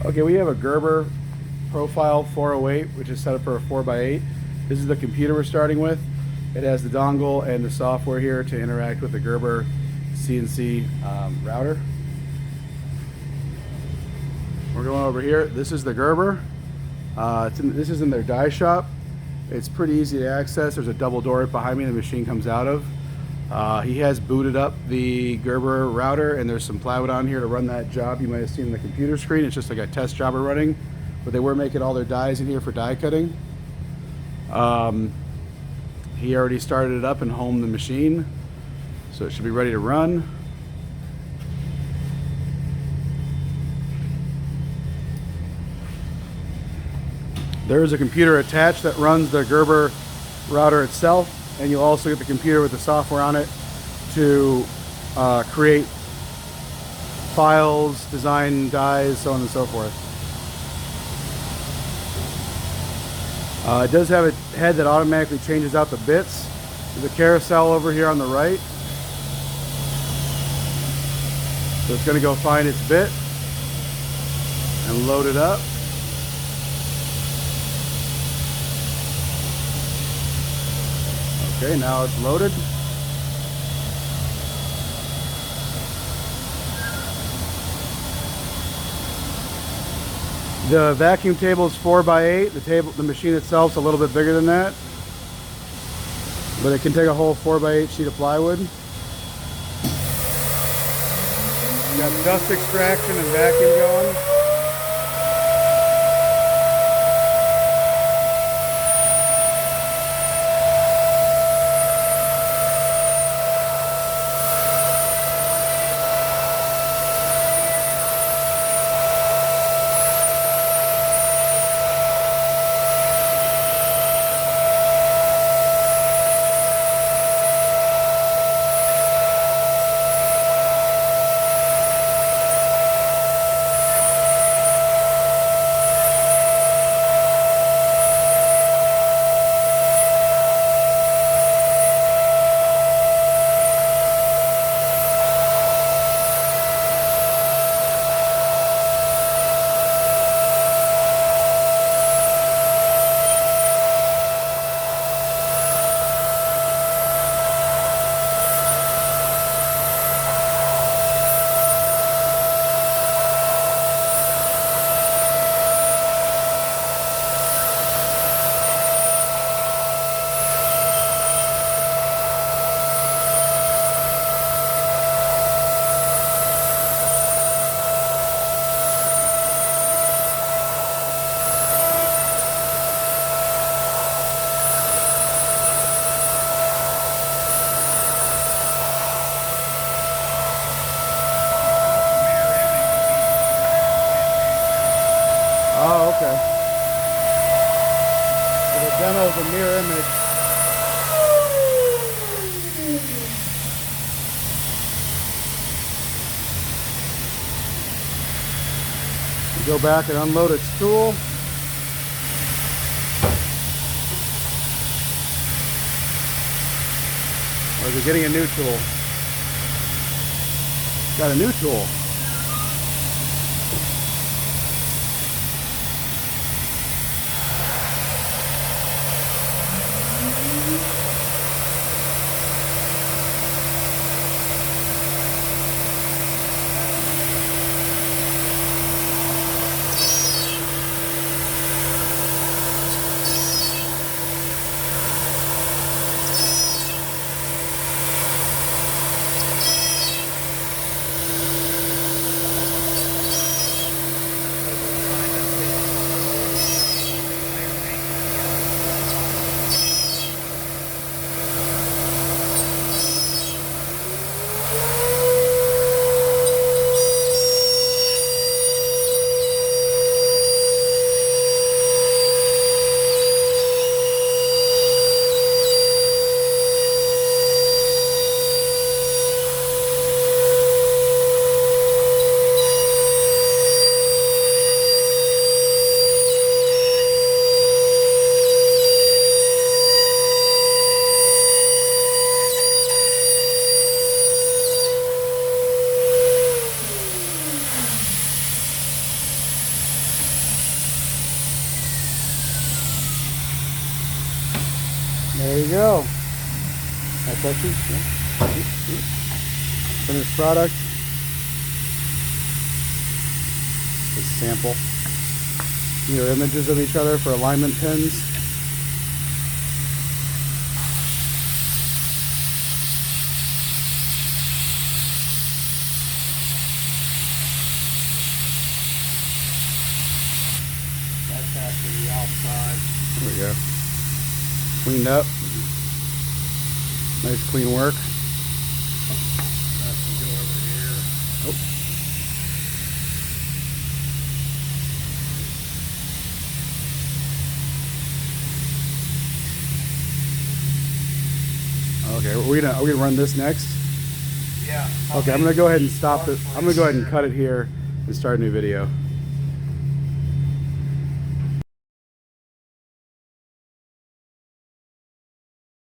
Okay, we have a Gerber profile 408, which is set up for a 4x8. This is the computer we're starting with. It has the dongle and the software here to interact with the Gerber CNC router. We're going over here. This is the Gerber. This is in their die shop. It's pretty easy to access. There's a double door behind me the machine comes out of. He has booted up the Gerber router, and there's some plywood on here to run that job you might have seen on the computer screen. It's just like a test job we're running, but they were making all their dies in here for die cutting. He already started it up and homed the machine, so it should be ready to run. There is a computer attached that runs the Gerber router itself, and you'll also get the computer with the software on it to create files, design dies, so on and so forth. It does have a head that automatically changes out the bits. There's a carousel over here on the right. So it's going to go find its bit and load it up. Okay, now it's loaded. The vacuum table is 4x8. The machine itself is a little bit bigger than that, but it can take a whole 4x8 sheet of plywood. Got dust extraction and vacuum going. Oh, okay. So the demo is a mirror image. You go back and unload its tool. Or is it getting a new tool? Got a new tool. go. That touches. Yeah. Finished product. This sample. Mirror images of each other for alignment pins. That's actually the outside. There we go. Cleaned up. Nice clean work. That can go over here. Oh. Okay, are we gonna run this next? Yeah. Okay, I'm gonna go ahead and stop it. I'm gonna go ahead and cut it here and start a new video.